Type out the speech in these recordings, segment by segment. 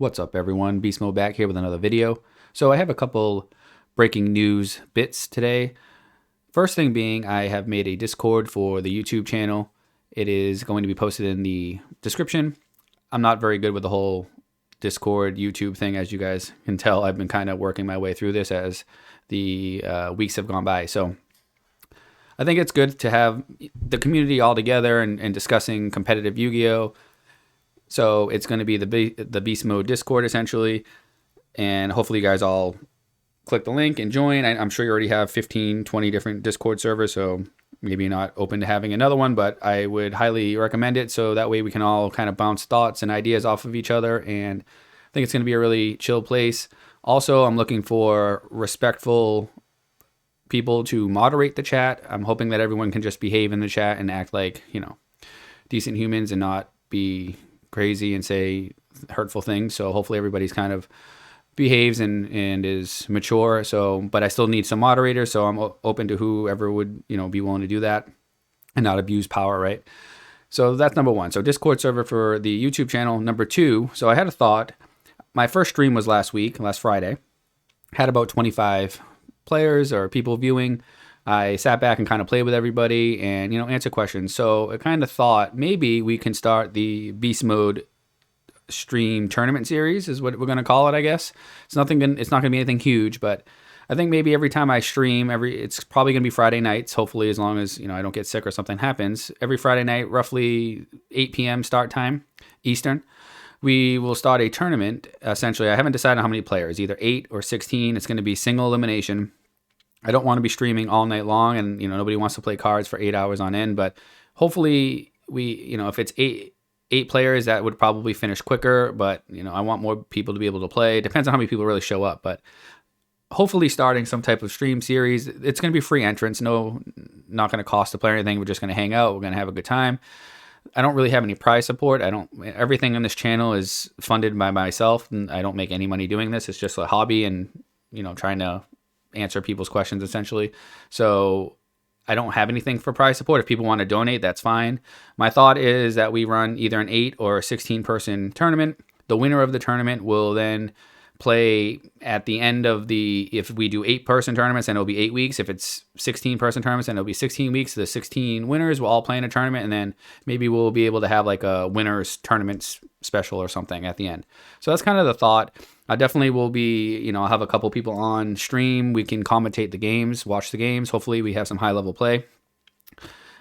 What's up, everyone? Beast Mode back here with another video. So I have a couple breaking news bits today. First thing being, I have made a Discord for the YouTube channel. It is going to be posted in the description. I'm not very good with the whole Discord YouTube thing, as you guys can tell. I've been kind of working my way through this as the weeks have gone by. So I think it's good to have the community all together and discussing competitive Yu-Gi-Oh! So it's going to be the Beast Mode Discord, essentially. And hopefully you guys all click the link and join. I'm sure you already have 15, 20 different Discord servers, so maybe you're not open to having another one, but I would highly recommend it, so that way we can all kind of bounce thoughts and ideas off of each other, and I think it's going to be a really chill place. Also, I'm looking for respectful people to moderate the chat. I'm hoping that everyone can just behave in the chat and act like, decent humans and not be crazy and say hurtful things. So hopefully everybody's kind of behaves and is mature. So, but I still need some moderators. So I'm open to whoever would, be willing to do that and not abuse power, right? So that's number one. So Discord server for the YouTube channel. Number two, so I had a thought. My first stream was last Friday. Had about 25 players or people viewing. I sat back and kind of played with everybody and, answer questions. So I kind of thought maybe we can start the Beast Mode stream tournament series is what we're going to call it, I guess. It's not going to be anything huge, but I think maybe every time I stream, it's probably going to be Friday nights, hopefully, as long as, I don't get sick or something happens. Every Friday night, roughly 8 p.m. start time, Eastern, we will start a tournament. Essentially, I haven't decided how many players, either 8 or 16. It's going to be single elimination. I don't want to be streaming all night long, and nobody wants to play cards for 8 hours on end. But hopefully, if it's eight players, that would probably finish quicker. But I want more people to be able to play. Depends on how many people really show up. But hopefully, starting some type of stream series. It's going to be free entrance. No, not going to cost to play anything. We're just going to hang out. We're going to have a good time. I don't really have any prize support. Everything on this channel is funded by myself, and I don't make any money doing this. It's just a hobby, and trying to answer people's questions, essentially. So I don't have anything for prize support. If people want to donate, that's fine. My thought is that we run either an 8 or a 16 person tournament. The winner of the tournament will then play at the end of if we do 8 person tournaments, then it'll be 8 weeks. If it's 16 person tournaments, then it'll be 16 weeks. The 16 winners will all play in a tournament, and then maybe we'll be able to have like a winners tournament special or something at the end. So that's kind of the thought. I definitely will be, I'll have a couple people on stream. We can commentate the games, watch the games. Hopefully we have some high level play.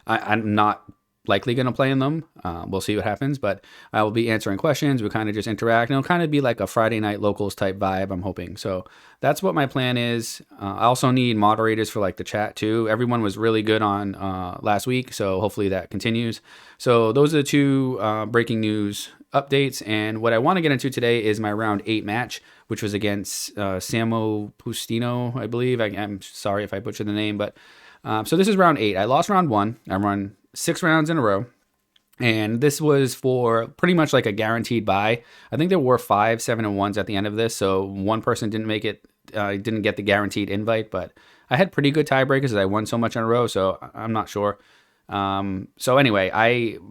I'm not likely going to play in them. We'll see what happens, but I will be answering questions. We kind of just interact, and it'll kind of be like a Friday night locals type vibe, I'm hoping. So that's what my plan is. I also need moderators for like the chat too. Everyone was really good on last week, so hopefully that continues. So those are the two breaking news updates, and what I want to get into today is my round 8 match, which was against Samo Pustino, I believe. I'm sorry if I butchered the name, but so this is round 8. I lost round 1. I run 6 rounds in a row, and this was for pretty much like a guaranteed bye. I think there were 5 7-1s at the end of this, so one person didn't make it, didn't get the guaranteed invite, but I had pretty good tiebreakers as I won so much in a row, so I'm not sure. So anyway,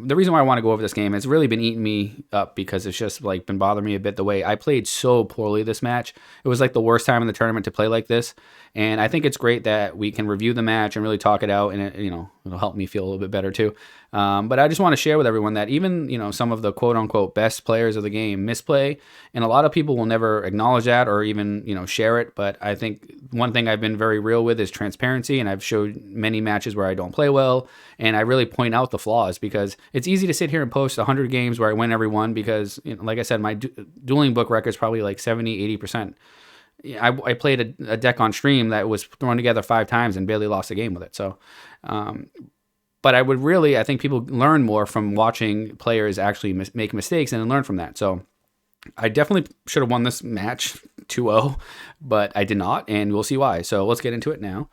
the reason why I want to go over this game has really been eating me up because it's just like been bothering me a bit the way I played so poorly this match. It was like the worst time in the tournament to play like this. And I think it's great that we can review the match and really talk it out, and it'll help me feel a little bit better too. But I just want to share with everyone that even, some of the quote unquote best players of the game misplay, and a lot of people will never acknowledge that or even, share it. But I think one thing I've been very real with is transparency, and I've showed many matches where I don't play well, and I really point out the flaws, because it's easy to sit here and post 100 games where I win every one because, like I said, my dueling book record is probably like 70-80%. I played a deck on stream that was thrown together 5 times and barely lost a game with it. So, but I think people learn more from watching players actually make mistakes and learn from that. So I definitely should have won this match 2-0, but I did not, and we'll see why. So let's get into it now.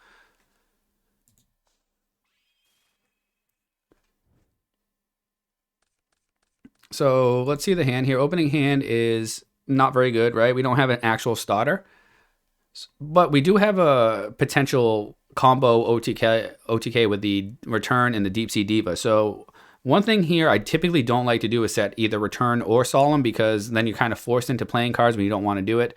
So let's see the hand here. Opening hand is not very good, right? We don't have an actual starter, but we do have a potential combo OTK with the return and the Deep Sea Diva. So One thing here I typically don't like to do is set either Return or Solemn, because then you're kind of forced into playing cards when you don't want to do it.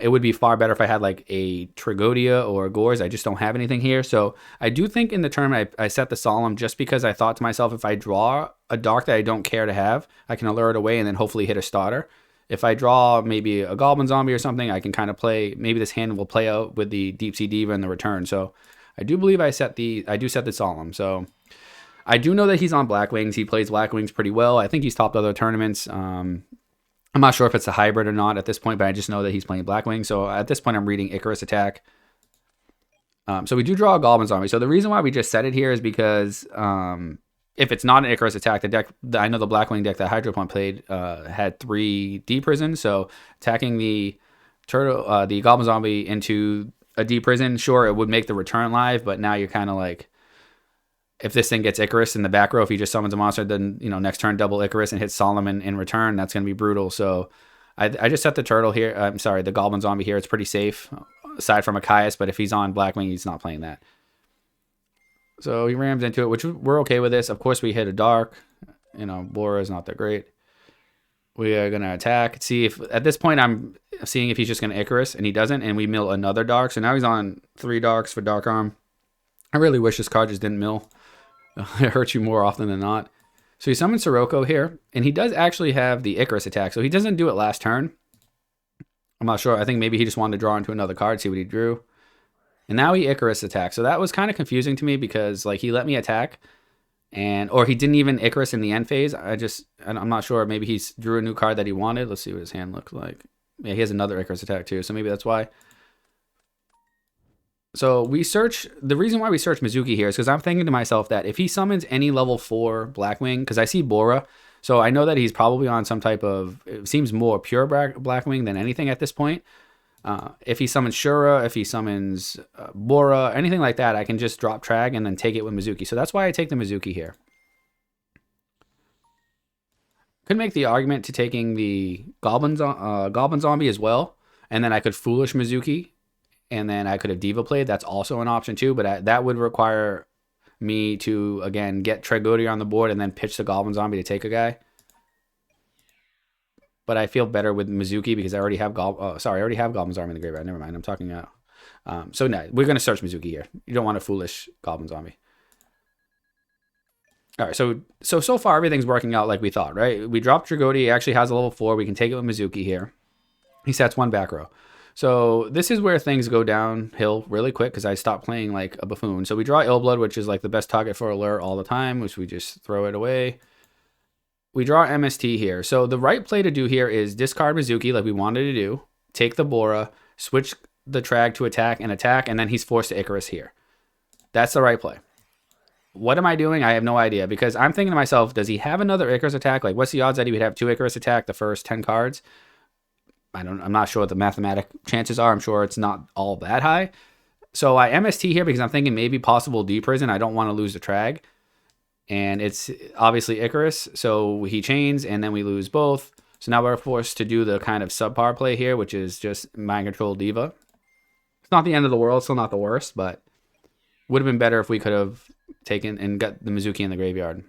It would be far better if I had like a Tragodia or a Gores. I just don't have anything here. So I do think in the tournament I set the Solemn just because I thought to myself, if I draw a Dark that I don't care to have, I can allure it away and then hopefully hit a starter. If I draw maybe a Goblin Zombie or something, I can kind of play, maybe this hand will play out with the Deep Sea Diva and the Return. So I do believe I do set the Solemn. So I do know that he's on Black Wings. He plays Black Wings pretty well. I think he's topped other tournaments. I'm not sure if it's a hybrid or not at this point, but I just know that he's playing Blackwing. So at this point, I'm reading Icarus Attack. So we do draw a Goblin Zombie. So the reason why we just set it here is because if it's not an Icarus Attack, the deck, I know the Blackwing deck that Hydropump played had 3 D prisons. So attacking the turtle, the Goblin Zombie into a D prison, sure, it would make the return live, but now you're kind of like, if this thing gets Icarus in the back row, if he just summons a monster, then, you know, next turn double Icarus and hits Solomon in return, that's going to be brutal. So I just set the turtle here. I'm sorry, the Goblin Zombie here. It's pretty safe, aside from Achaeus, but if he's on Blackwing, he's not playing that. So he rams into it, which we're okay with this. Of course, we hit a Dark. You know, Bora is not that great. We are going to attack. See if, at this point, I'm seeing if he's just going to Icarus, and he doesn't, and we mill another Dark. So now he's on 3 Darks for Dark Arm. I really wish this card just didn't mill. It hurts you more often than not. So he summons Sirocco here, and he does actually have the Icarus Attack. So he doesn't do it last turn. I'm not sure. I think maybe he just wanted to draw into another card, see what he drew. And now he Icarus Attacks. So that was kind of confusing to me because like he let me attack, or he didn't even Icarus in the end phase. I'm not sure. Maybe he drew a new card that he wanted. Let's see what his hand looks like. Yeah, he has another Icarus Attack too, so maybe that's why. So the reason why we search Mizuki here is because I'm thinking to myself that if he summons any level 4 Blackwing, because I see Bora, so I know that he's probably on some type of, it seems more pure Blackwing than anything at this point. If he summons Shura, if he summons Bora, anything like that, I can just drop Trag and then take it with Mizuki. So that's why I take the Mizuki here. Could make the argument to taking the Goblin Zombie as well, and then I could Foolish Mizuki, and then I could have Diva played. That's also an option too, but that would require me to, again, get Tragodia on the board and then pitch the Goblin Zombie to take a guy. But I feel better with Mizuki because I already have Goblin Zombie in the graveyard. Never mind, I'm talking out. So no, we're going to search Mizuki here. You don't want a Foolish Goblin Zombie. All right, so far everything's working out like we thought, right? We dropped Tragodia. He actually has a level 4. We can take it with Mizuki here. He sets 1 back row. So this is where things go downhill really quick because I stopped playing like a buffoon. So we draw Illblood, which is like the best target for Allure all the time, which we just throw it away. We draw MST here. So the right play to do here is discard Mizuki like we wanted to do, take the Bora, switch the Trag to attack, and then he's forced to Icarus here. That's the right play. What am I doing? I have no idea because I'm thinking to myself, does he have another Icarus Attack? Like what's the odds that he would have 2 Icarus Attack the first 10 cards? I'm not sure what the mathematic chances are. I'm sure it's not all that high. So I MST here because I'm thinking maybe possible D prison. I don't want to lose the Trag. And it's obviously Icarus. So he chains and then we lose both. So now we're forced to do the kind of subpar play here, which is just Mind Control Diva. It's not the end of the world. Still not the worst, but would have been better if we could have taken and got the Mizuki in the graveyard.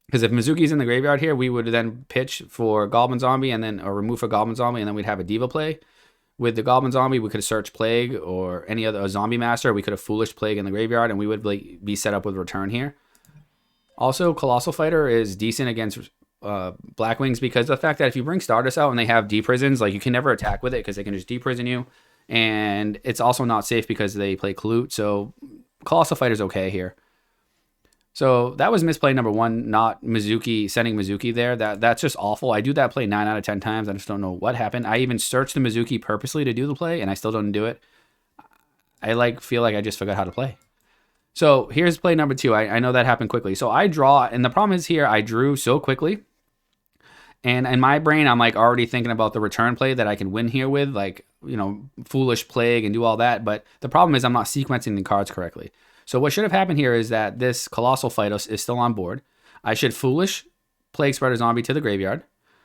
Because if Mizuki's in the graveyard here, we would then pitch for Goblin Zombie or remove for Goblin Zombie, and then we'd have a Diva play. With the Goblin Zombie, we could have searched Plague or any other Zombie Master. We could have Foolish Plague in the graveyard, and we would be set up with Return here. Also, Colossal Fighter is decent against Blackwings because of the fact that if you bring Stardust out and they have D-Prisons, like you can never attack with it because they can just D-Prison you. And it's also not safe because they play Clute, so Colossal Fighter's okay here. So that was misplay number 1, not Mizuki, sending Mizuki there. That's just awful. I do that play 9 out of 10 times. I just don't know what happened. I even searched the Mizuki purposely to do the play, and I still don't do it. I feel like I just forgot how to play. So here's play number 2. I know that happened quickly. So I draw, and the problem is here, I drew so quickly. And in my brain, I'm like already thinking about the return play that I can win here with, like, you know, Foolish Plague and do all that. But the problem is I'm not sequencing the cards correctly. So what should have happened here is that this Colossal Phytos is still on board. I should Foolish Plague Spreader Zombie to the graveyard.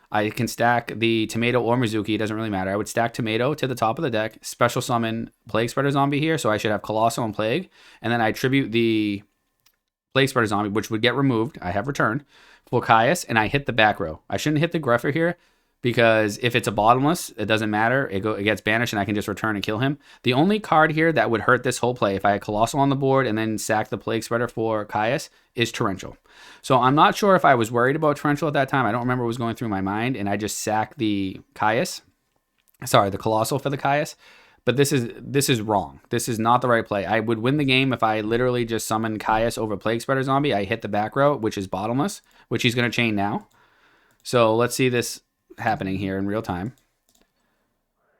I can stack the Tomato or Mizuki, it doesn't really matter. I would stack Tomato to the top of the deck, special summon Plague Spreader Zombie here, so I should have Colossal and Plague. And then I tribute the Plague Spreader Zombie, which would get removed. I have returned for Caius, and I hit the back row. I shouldn't hit the Greffer here because if it's a bottomless, it doesn't matter. It gets banished, and I can just return and kill him. The only card here that would hurt this whole play if I had Colossal on the board and then sack the Plague Spreader for Caius is Torrential. So I'm not sure if I was worried about Torrential at that time. I don't remember what was going through my mind, and I just sacked the Caius. Sorry, the Colossal for the Caius. But this is wrong. This is not the right play. I would win the game if I literally just summoned Caius over Plague Spreader Zombie. I hit the back row, which is bottomless, which he's going to chain now. So let's see this happening here in real time.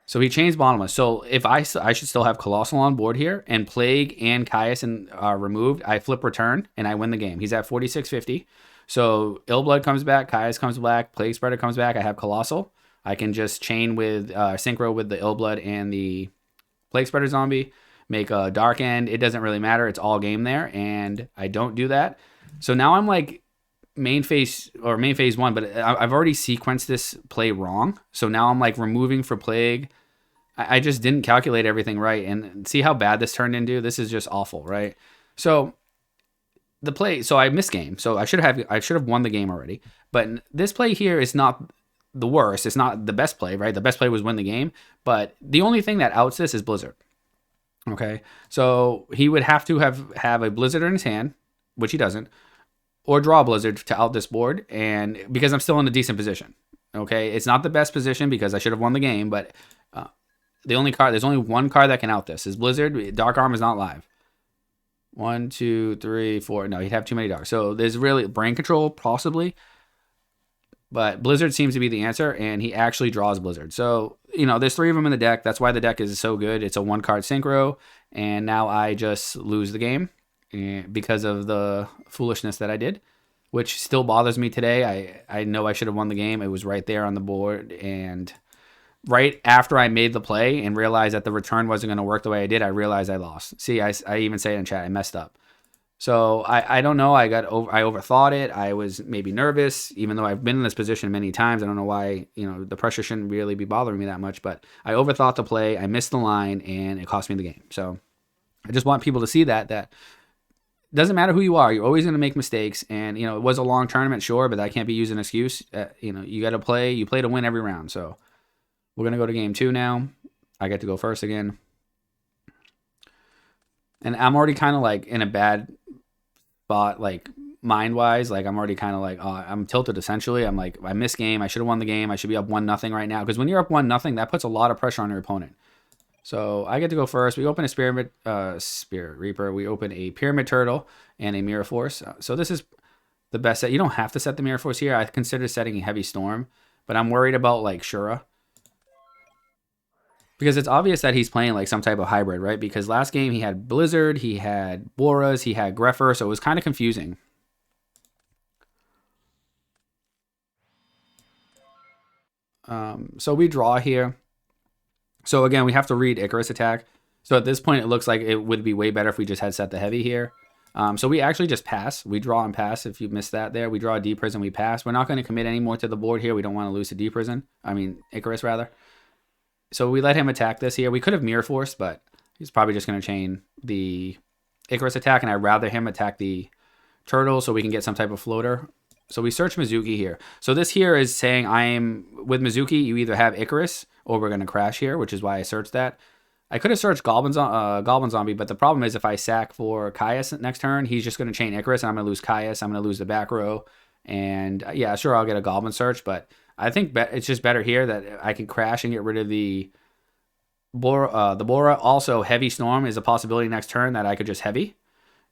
So he chains bottomless. So if I should still have Colossal on board here, and Plague and Caius are removed, I flip return, and I win the game. He's at 4650. So Illblood comes back, Caius comes back, Plague Spreader comes back, I have Colossal. I can just chain with synchro with the Illblood and the Plague Spreader Zombie, make a Dark End. It doesn't really matter. It's all game there, and I don't do that. So now I'm like main phase 1, but I've already sequenced this play wrong. So now I'm like removing for Plague. I just didn't calculate everything right, and see how bad this turned into. This is just awful, right? So the play, so I missed game. So I should have won the game already. But this play here is not the worst. It's not the best play, right? The best play was win the game, but the only thing that outs this is Blizzard. Okay, so he would have to have a Blizzard in his hand, which he doesn't, or draw a Blizzard to out this board, and because I'm still in a decent position. Okay, it's not the best position because I should have won the game, but there's only one card that can out this is Blizzard. Dark Arm is not live. 1, 2, 3, 4. No, he'd have too many darks. So there's really Brain Control possibly. But Blizzard seems to be the answer, and he actually draws Blizzard. So, there's 3 of them in the deck. That's why the deck is so good. It's a 1-card synchro, and now I just lose the game because of the foolishness that I did, which still bothers me today. I know I should have won the game. It was right there on the board, and right after I made the play and realized that the return wasn't going to work the way I did, I realized I lost. See, I even say it in chat, I messed up. So I don't know. I overthought it. I was maybe nervous, even though I've been in this position many times. I don't know why, the pressure shouldn't really be bothering me that much, but I overthought the play. I missed the line, and it cost me the game. So I just want people to see that doesn't matter who you are. You're always going to make mistakes. And, it was a long tournament, sure, but that can't be used as an excuse. You got to play. You play to win every round. So we're going to go to game 2 now. I get to go first again. And I'm already kind of like in a bad spot, like mind-wise. Like I'm already kind of like, I'm tilted essentially. I'm like, I missed game. I should have won the game. I should be up 1-0 right now. Because when you're up 1-0, that puts a lot of pressure on your opponent. So I get to go first. We open a Spirit Reaper. We open a Pyramid Turtle and a Mirror Force. So this is the best set. You don't have to set the Mirror Force here. I consider setting a Heavy Storm, but I'm worried about like Shura. Because it's obvious that he's playing like some type of hybrid, right? Because last game he had Blizzard, he had Boras, he had Greffer, so it was kind of confusing. So we draw here. So again, we have to read Icarus attack. So at this point, it looks like it would be way better if we just had set the heavy here. So we actually just pass. We draw and pass. If you missed that there, we draw a D prison, we pass. We're not going to commit any more to the board here. We don't want to lose to D prison. Icarus rather. So we let him attack this here. We could have Mirror Force, but he's probably just going to chain the Icarus attack, and I'd rather him attack the turtle so we can get some type of floater. So we search Mizuki here. So this here is saying with Mizuki, you either have Icarus or we're going to crash here, which is why I searched that. I could have searched Goblin Zombie, but the problem is if I sack for Caius next turn, he's just going to chain Icarus, and I'm going to lose Caius. I'm going to lose the back row. And yeah, sure, I'll get a Goblin search, but I think it's just better here that I can crash and get rid of the Bora. Also, Heavy Storm is a possibility next turn that I could just heavy,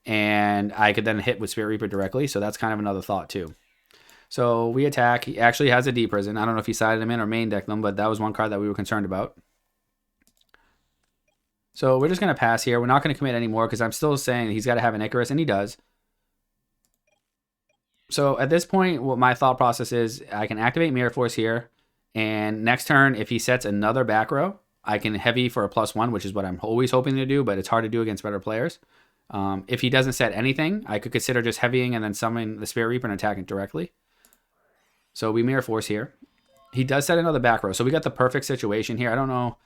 and I could then hit with Spirit Reaper directly. So that's kind of another thought too. So we attack. He actually has a D prison. I don't know if he sided him in or main decked them, but that was one card that we were concerned about. So we're just going to pass here. We're not going to commit anymore because I'm still saying he's got to have an Icarus, and he does. So at this point, what my thought process is, I can activate Mirror Force here, and next turn, if he sets another back row, I can heavy for a +1, which is what I'm always hoping to do, but it's hard to do against better players. If he doesn't set anything, I could consider just heavying and then summoning the Spirit Reaper and attacking directly. So we Mirror Force here. He does set another back row, so we got the perfect situation here. I don't know.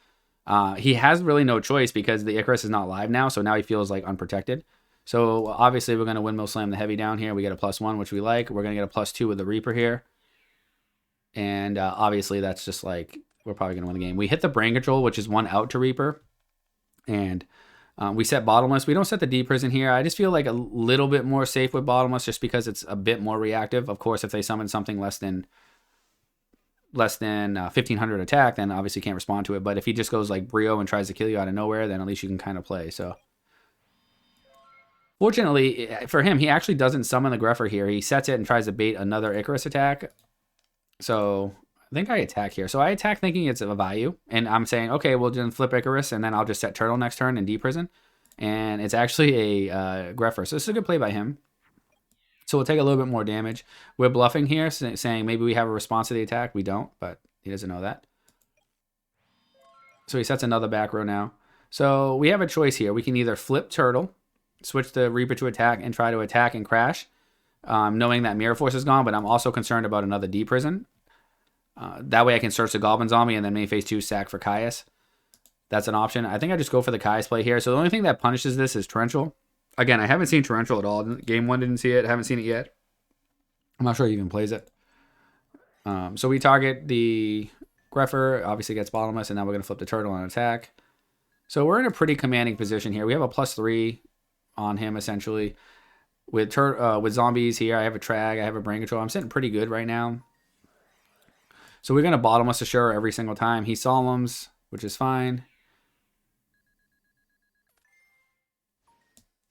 He has really no choice because the Icarus is not live now, so now he feels like unprotected. So obviously we're going to Windmill Slam the heavy down here. We get a +1, which we like. We're going to get a +2 with the Reaper here. And obviously that's just like, we're probably going to win the game. We hit the Brain Control, which is 1 out to Reaper. And we set Bottomless. We don't set the D Prison here. I just feel like a little bit more safe with Bottomless just because it's a bit more reactive. Of course, if they summon something less than 1500 attack, then obviously can't respond to it. But if he just goes like Brio and tries to kill you out of nowhere, then at least you can kind of play. So fortunately for him, he actually doesn't summon the Greffer here. He sets it and tries to bait another Icarus attack. So I think I attack here. So I attack thinking it's a value. And I'm saying, okay, we'll then flip Icarus and then I'll just set Turtle next turn and D-Prison. And it's actually a Greffer. So this is a good play by him. So we'll take a little bit more damage. We're bluffing here, saying maybe we have a response to the attack. We don't, but he doesn't know that. So he sets another back row now. So we have a choice here. We can either flip Turtle, switch the Reaper to attack, and try to attack and crash, knowing that Mirror Force is gone, but I'm also concerned about another D-Prison. That way I can search the Goblin Zombie and then main phase 2 sack for Caius. That's an option. I think I just go for the Caius play here. So the only thing that punishes this is Torrential. Again, I haven't seen Torrential at all. Game 1 didn't see it. Haven't seen it yet. I'm not sure he even plays it. So we target the Greffer. Obviously gets Bottomless, and now we're going to flip the Turtle on attack. So we're in a pretty commanding position here. We have a +3 on him, essentially. With zombies here, I have a Trag. I have a Brain Control. I'm sitting pretty good right now. So we're going to Bottomless Assure every single time. He Solemns, which is fine.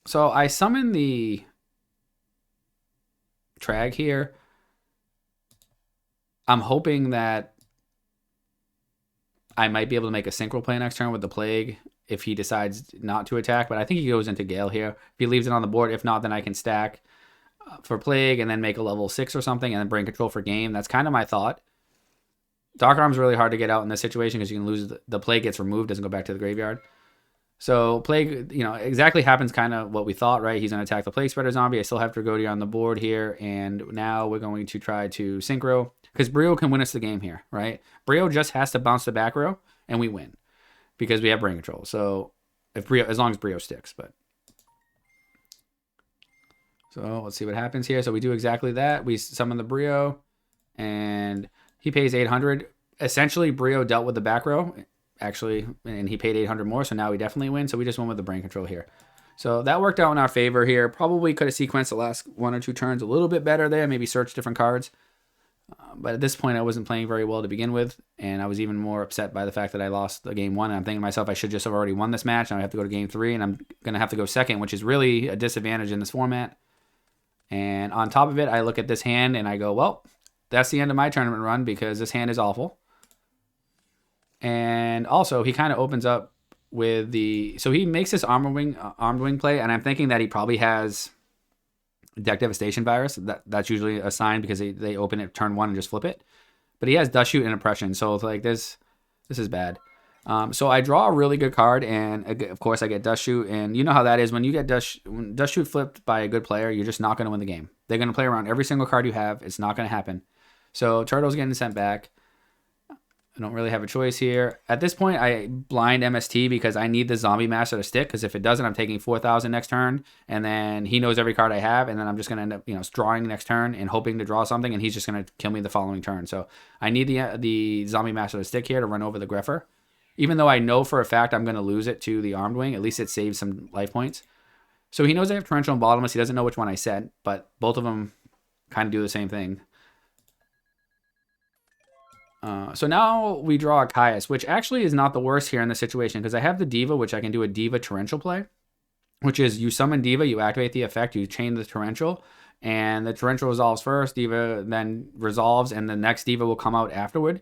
So I summon the Trag here. I'm hoping that I might be able to make a Synchro play next turn with the Plague if he decides not to attack. But I think he goes into Gale here. If he leaves it on the board, if not, then I can stack for Plague and then make a level 6 or something and then Brain Control for game. That's kind of my thought. Dark Arm's really hard to get out in this situation because you can lose. The Plague gets removed, doesn't go back to the graveyard. So Plague, exactly happens kind of what we thought, right? He's going to attack the Plague Spreader Zombie. I still have Dragodia on the board here. And now we're going to try to Synchro. Because Brio can win us the game here, right? Brio just has to bounce the back row, and we win. Because we have Brain Control. So if Brio, as long as Brio sticks. So let's see what happens here. So we do exactly that. We summon the Brio. And he pays 800. Essentially, Brio dealt with the back row. Actually, and he paid 800 more, so now we definitely win. So we just went with the Brain Control here. So that worked out in our favor here. Probably could have sequenced the last 1 or 2 turns a little bit better there. Maybe search different cards. But at this point, I wasn't playing very well to begin with. And I was even more upset by the fact that I lost the game 1. And I'm thinking to myself, I should just have already won this match. Now I have to go to game 3, and I'm going to have to go second, which is really a disadvantage in this format. And on top of it, I look at this hand, and I go, well, that's the end of my tournament run because this hand is awful. And also, he kind of opens up with the... So he makes this armed wing play, and I'm thinking that he probably has Deck Devastation Virus. That's usually a sign because they open it turn 1 and just flip it. But he has Dust Shoot and Oppression, so it's like this is bad. So I draw a really good card, and of course I get Dust Shoot, and you know how that is. When you get Dust Shoot flipped by a good player, you're just not going to win the game. They're going to play around every single card you have. It's not going to happen. So Turtle's getting sent back. I don't really have a choice here. At this point, I blind MST because I need the Zombie Master to stick, because if it doesn't, I'm taking 4,000 next turn, and then he knows every card I have, and then I'm just going to end up drawing next turn and hoping to draw something, and he's just going to kill me the following turn. So I need the Zombie Master to stick here to run over the Greffer. Even though I know for a fact I'm going to lose it to the Armed Wing, at least it saves some life points. So he knows I have Torrential and Bottomless. He doesn't know which one I set, but both of them kind of do the same thing. So now we draw a Caius, which actually is not the worst here in this situation, because I have the Diva, which I can do a Diva Torrential play, which is you summon Diva, you activate the effect, you chain the Torrential, and the Torrential resolves first, Diva then resolves, and the next Diva will come out afterward.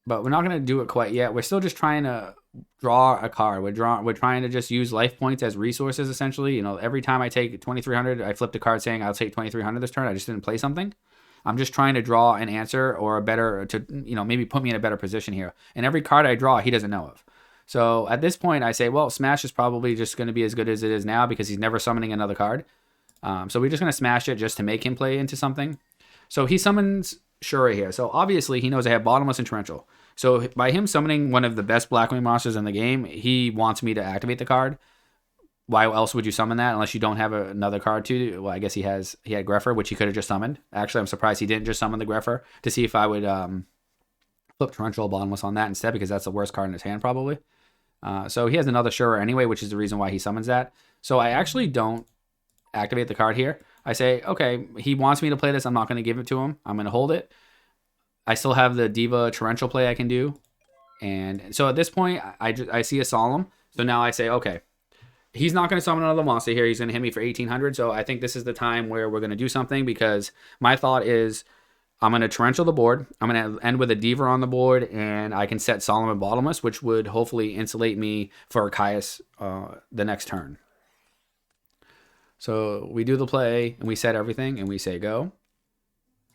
But we're not going to do it quite yet. We're still just trying to draw a card. We're trying to just use life points as resources, essentially. Every time I take 2,300, I flip the card saying I'll take 2,300 this turn. I just didn't play something. I'm just trying to draw an answer or maybe put me in a better position here. And every card I draw, he doesn't know of. So at this point, I say, well, Smash is probably just going to be as good as it is now because he's never summoning another card. So we're just going to Smash it just to make him play into something. So he summons Shura here. So obviously he knows I have Bottomless and Torrential. So by him summoning one of the best Blackwing monsters in the game, he wants me to activate the card. Why else would you summon that unless you don't have another card to? Well, I guess he had Greffer, which he could have just summoned. Actually, I'm surprised he didn't just summon the Greffer to see if I would flip Torrential Bottomless on that instead, because that's the worst card in his hand probably. So he has another Surer anyway, which is the reason why he summons that. So I actually don't activate the card here. I say, okay, he wants me to play this. I'm not going to give it to him. I'm going to hold it. I still have the Diva Torrential play I can do. And so at this point, I see a Solemn. So now I say, okay, he's not going to summon another monster here. He's going to hit me for 1,800. So I think this is the time where we're going to do something, because my thought is I'm going to Torrential the board. I'm going to end with a Diva on the board, and I can set Solemn and Bottomless, which would hopefully insulate me for Caius the next turn. So we do the play, and we set everything, and we say go.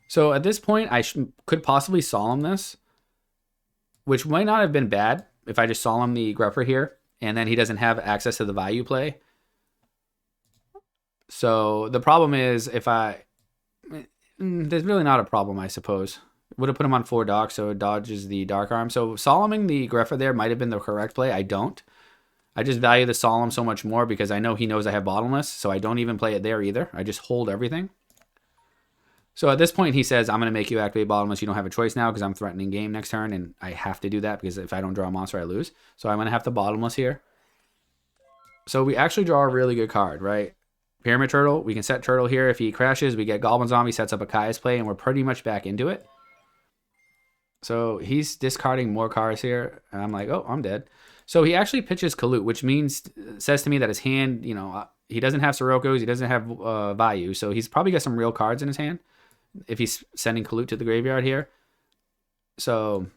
So at this point, I could possibly Solemn this, which might not have been bad if I just Solemn the Grepper here, and then he doesn't have access to the value play. So the problem is there's really not a problem, I suppose. Would have put him on 4 dock, so it dodges the Dark Arm. So Solemning the Greffer there might have been the correct play. I don't. I just value the Solemn so much more because I know he knows I have Bottomless, so I don't even play it there either. I just hold everything. So at this point, he says, I'm going to make you activate Bottomless. You don't have a choice now because I'm threatening game next turn, and I have to do that because if I don't draw a monster, I lose. So I'm going to have to Bottomless here. So we actually draw a really good card, right? Pyramid Turtle. We can set Turtle here. If he crashes, we get Goblin Zombie, sets up a Caius play, and we're pretty much back into it. So he's discarding more cards here, and I'm like, oh, I'm dead. So he actually pitches Kalut, which says to me that his hand, he doesn't have Siroko's, he doesn't have Vayu, so he's probably got some real cards in his hand if he's sending Kalut to the graveyard here. So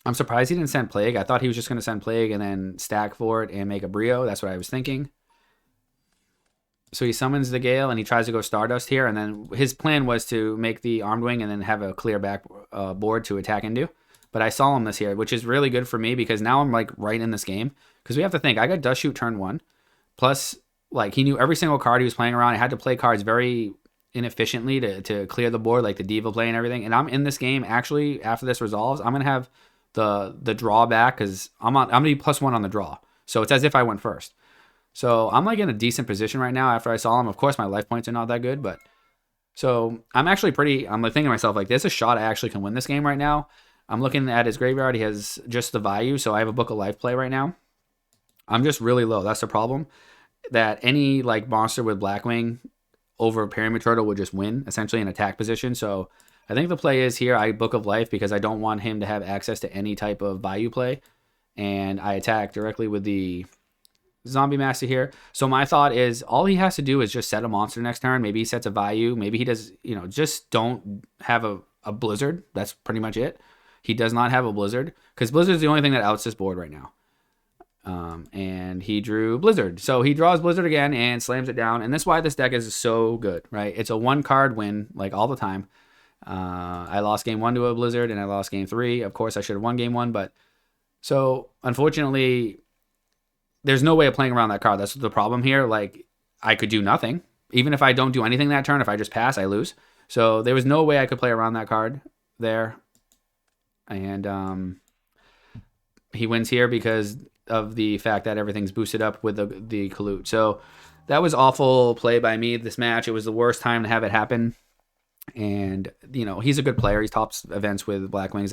I'm surprised he didn't send Plague. I thought he was just going to send Plague and then stack for it and make a Brio. That's what I was thinking. So he summons the Gale, and he tries to go Stardust here, and then his plan was to make the Armed Wing and then have a clear back board to attack into. But I Solemn this here, which is really good for me because now I'm like right in this game. Because we have to think, I got Dust Shoot turn 1. Plus, like, he knew every single card he was playing around. I had to play cards very inefficiently to clear the board, like the Diva play and everything. And I'm in this game, actually, after this resolves, I'm going to have the draw back because I'm going to be +1 on the draw. So it's as if I went first. So I'm like in a decent position right now after I Solemn. Of course, my life points are not that good, but... So I'm actually I'm like thinking to myself, like, there's a shot I actually can win this game right now. I'm looking at his graveyard. He has just the value, so I have a Book of Life play right now. I'm just really low. That's the problem. That any like monster with Blackwing over Pyramid Turtle would just win, essentially in attack position. So I think the play is here, I Book of Life because I don't want him to have access to any type of value play. And I attack directly with the Zombie Master here. So my thought is all he has to do is just set a monster next turn. Maybe he sets a value. Maybe he does, just don't have a Blizzard. That's pretty much it. He does not have a Blizzard because Blizzard is the only thing that outs this board right now. And he drew Blizzard. So he draws Blizzard again and slams it down. And that's why this deck is so good, right? It's a 1-card win, like all the time. I lost game 1 to a Blizzard and I lost game 3. Of course, I should have won game 1. But so unfortunately, there's no way of playing around that card. That's the problem here. Like, I could do nothing. Even if I don't do anything that turn, if I just pass, I lose. So there was no way I could play around that card there. And he wins here because of the fact that everything's boosted up with the Kalut. So that was awful play by me this match. It was the worst time to have it happen. And, he's a good player. He's tops events with Blackwings.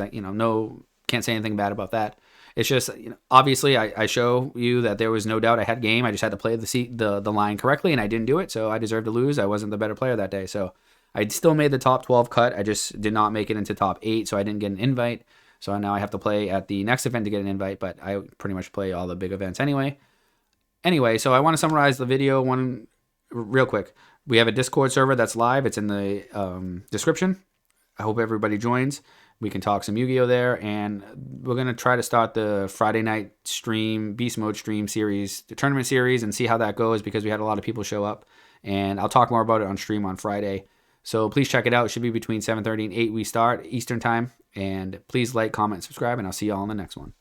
Can't say anything bad about that. It's just, obviously, I show you that there was no doubt I had game. I just had to play the line correctly, and I didn't do it, so I deserved to lose. I wasn't the better player that day. So I still made the top 12 cut. I just did not make it into top 8, so I didn't get an invite. So now I have to play at the next event to get an invite, but I pretty much play all the big events anyway. So I want to summarize the video one real quick. We have a Discord server that's live. It's in the description. I hope everybody joins. We can talk some Yu-Gi-Oh there, and we're going to try to start the Friday night stream, Beast Mode stream series, the tournament series, and see how that goes because we had a lot of people show up. And I'll talk more about it on stream on Friday. So please check it out. It should be between 7:30 and 8 we start Eastern time. And please like, comment, subscribe, and I'll see you all in the next one.